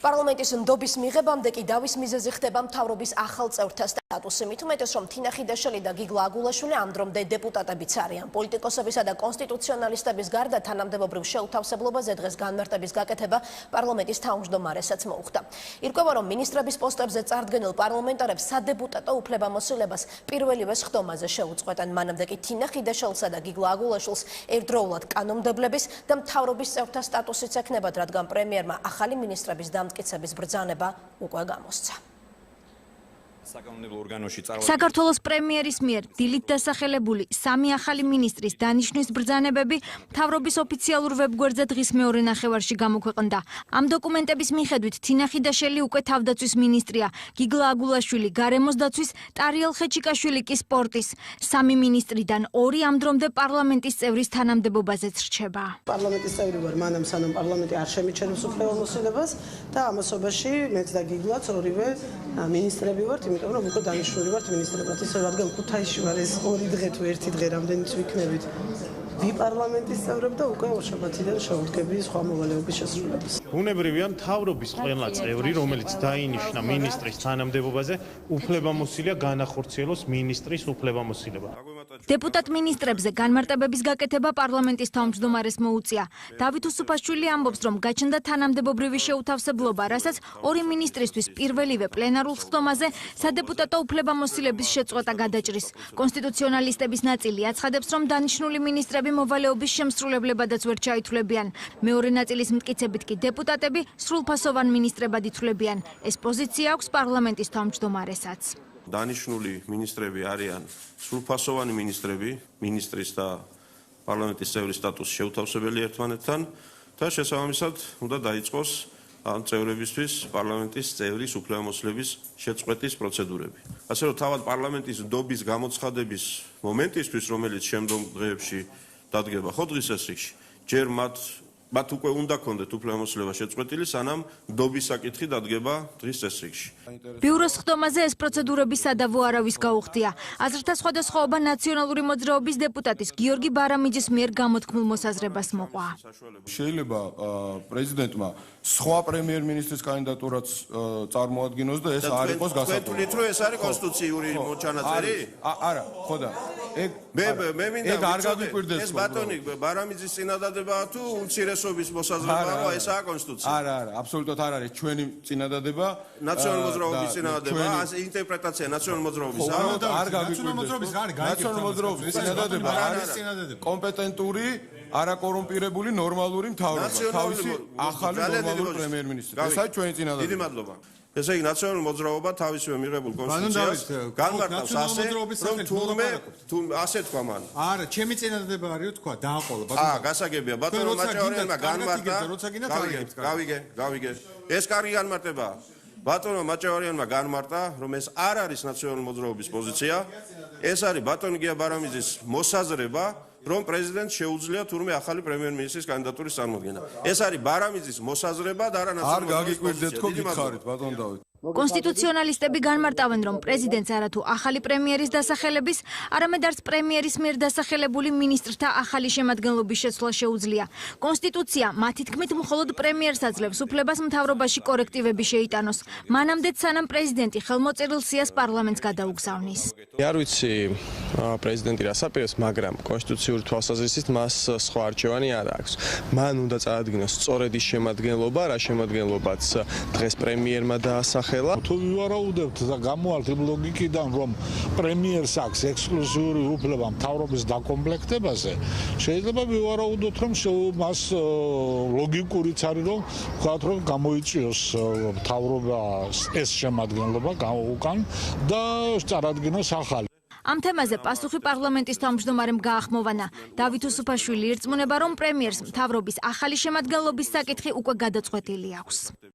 პარლამენტის ნდობის მიღებამდე კი დავის მიზეზი ხდება მთავრობის ახალ წევრთა სტატუსი. მით უმეტეს, რომ თინა ხიდაშელი და გიგლა აგულაშვილი ამ დრომდე დეპუტატებიც არიან. პოლიტიკოსებისა და კონსტიტუციონალისტების გარდა თანამდებობრივ შეუთავსებლობაზე დღეს განმარტების გაკეთება პარლამენტის თავმჯდომარესაც მოუხდა. ირკვევა, რომ მინისტრების პოსტებზე წარდგენილ პარლამენტარებს სადეპუტატო უფლებამოსილებას პირველივე სხდომაზე შეუწყვეტენ. მანამდე კი თინა ხიდაშელსა და გიგლა აგულაშვილს ერთდროულად კანონმდებლების და მთავრობის წევრთა სტატუსიც ექნებათ, რადგან პრემიერმა ახალი მინისტრების დამტკიცების ბრძანება უკვე გამოსცა. საქართველოს პრემიერის მიერ დილით დასახელებული სამი ახალი მინისტრის დანიშვნის ბრძანებები მთავრობის ოფიციალურ ვებგვერდზე დღის მეორე ნახევარში გამოქვეყნდა. ამ დოკუმენტების მიხედვით თინა ხიდაშელი უკვე თავდაცვის მინისტრია, გიგლა აგულაშვილი გარემოს დაცვის, ტარიელ ხეჩიკაშვილი კი სპორტის. სამი მინისტრიდან ორი ამ დრომდე პარლამენტის წევრის თანამდებობაზეც რჩება. პარლამენტის წევრი ვარ, მანამ სანამ პარლამენტი არ შემიჩნევს უფლებამოსილებას და ამასობაში მეც და გიგლაც ორივე მინისტრები ვართ, იმიტომ რომ უკვე დანიშნული ვართ მინისტრებად, ისე რადგან ქუთაისში ვარ ეს ორი დღე თუ ერთი დღე რამდენიც ვიქნებით პარლამენტის წევრები და უკვე შაბათიდან შევუდგები სხვა მოვალეობის შესრულებას. ბუნებრივია მთავრობის ყველა წევრი, რომელიც დაინიშნა მინისტრის თანამდებობაზე, უფლებამოსილია განახორციელოს მინისტრის უფლებამოსილება. დეპუტატ მინისტრებზე განმარტებების გაკეთება პარლამენტის თავმჯდომარეს მოუწია. დავით უსუფაშვილი ამბობს, რომ გაჩნდა თანამდებობრივი შეუთავსებლობა, რასაც ორი მინისტრისთვის პირველივე პლენარულ სხდომაზე სადეპუტატო უფლებამოსილების შეწყვეტა გადაჭრის. კონსტიტუციონალისტების ნაწილი აცხადებს, რომ დანიშნული მინისტრები მოვალეობის შემსრულებლებადაც ვერ ჩაითვლებიან. მეორე ნაწილის მტკიცებით კი დეპუტატები სრულფასოვან მინისტრებად ითვლებიან. ეს პოზიცია აქვს პარლამენტის თავმჯდომარესაც. დანიშნული მინისტრები არიან სრულფასოვანი მინისტრები, მინისტრის და პარლამენტის წევრის სტატუსის შეუთავსებელი ერთმანეთთან და შესაბამისად უნდა დაიწყოს ამ წევრებისთვის პარლამენტის წევრის უფლებამოსილების შეწყვეტის პროცედურები. ასე რომ თავად პარლამენტის ნდობის გამოცხადების მომენტისთვის, რომელიც შემდგომ დღეებში დადგება ხო დღის წესრიგში, ჯერ მათ უკვე უნდა ქონდეთ უფლებამოსილება შეწყვეტილი, სანამ ნდობის საკითხი დადგება დღის წესრიგში. ბიუროს სხდომაზე ეს პროცედურები სადავო არავის გაუხდია. აზრთა სხვადასხვაობა ნაციონალური მოძრაობის დეპუტატის გიორგი ბარამიძის მიერ გამოთქმულ მოსაზრებას მოყვა. შეიძლება პრეზიდენტმა სხვა პრემიერ-მინისტრის კანდიდატურაც წარმოადგინოს და ეს არ იყოს გასაგებია. თქვენ რომ ეს არის კონსტიტუციური ჩანაწერი? არა, ხო და მე მინდა არ გაგიკვირდეს ეს ბატონი ბარამიძის წინადადებაა თუ უმცირესობის მოსაზრებაა, ესაა კონსტიტუცია. არა, აბსოლუტურად არ არის ჩვენი წინადადება. ნაციონალური მოძრაობის წინადადება, ასე ინტერპრეტაცია ნაციონალური მოძრაობისა. არ გაგიკვირდეს. ნაციონალური მოძრაობის წინადადება არის კომპეტენტური, არაკორუმპირებული, ნორმალური მთავრობა. თავისი ახალი ნორმალური პრემიერ-მინისტრი. ეს არის ჩვენი წინადადება. დიდი მადლობა. ესე იგი ნაციონალური მოძრაობა თავისივე მიღებულ კონსტიტუციას განმარტავს ასე, რომ თურმე ასე თქვა მან. არა, ჩემი წინადადება არის თქვა, დააყოლა. გასაგებია, ბატონო მაჭავარიანმა განმარტა. გავიგე. ეს კარგი განმარტებაა. ბატონო მაჭავარიანმა განმარტა, რომ ეს არ არის ნაციონალური მოძრაობის პოზიცია. ეს არის ბატონი გია ბარამიძის მოსაზრება, რომ პრეზიდენტს შეუძლია თურმე ახალი პრემიერ-მინისტრის კანდიდატურის წარმოქმნა. ეს არის ბარამიძის მოსაზრება და არა ნაციონალური მოძრაობის პოზიცია. არ გაგიკვირდეთ, ხო გითხარით, ბატონ დავით. კონსტიტუციონალისტები განმარტავენ, რომ პრეზიდენტს არათუ ახალი პრემიერის დასახელების, არამედ არც პრემიერის მიერ დასახელებული მინისტრთა ახალი შემადგენლობის შეცვლა შეუძლია. კონსტიტუცია მათი თქმით მხოლოდ პრემიერს აძლევს უფლებას მთავრობაში კორექტივები შეიტანოს. მანამდეც სანამ პრეზიდენტი ხელმოწერილ სიას პარლამენტს გადაუგზავნის. არ ვიცი პრეზიდენტი რას აპირებს, მაგრამ კონსტიტუციური თვალსაზრისით მას სხვა არჩევანი არ აქვს. მან უნდა წარადგინოს სწორედ ის შემადგენლობა, რა შემადგენლობაც დღეს პრემიერმა დაასახელა. თუ ვივარაუდებთ და გამოვალთ იმ ლოგიკიდან, რომ პრემიერს აქვს ექსკლუზიური უფლება მთავრობის დაკომპლექტებაზე, შეიძლება ვივარაუდოთ, რომ მას ლოგიკურიც არის, რომ ვთქვათ, რომ გამოიწვიოს მთავრობა ეს შემადგენლობა უკან და წარადგინოს ახალი. ამ თემაზე პასუხი პარლამენტის თავმჯდომარემ გაახმოვანა. დავით უსუფაშვილი ირწმუნება, რომ პრემიერს მთავრობის ახალი შემადგენლობის საკითხი უკვე გადაწყვეტილი აქვს.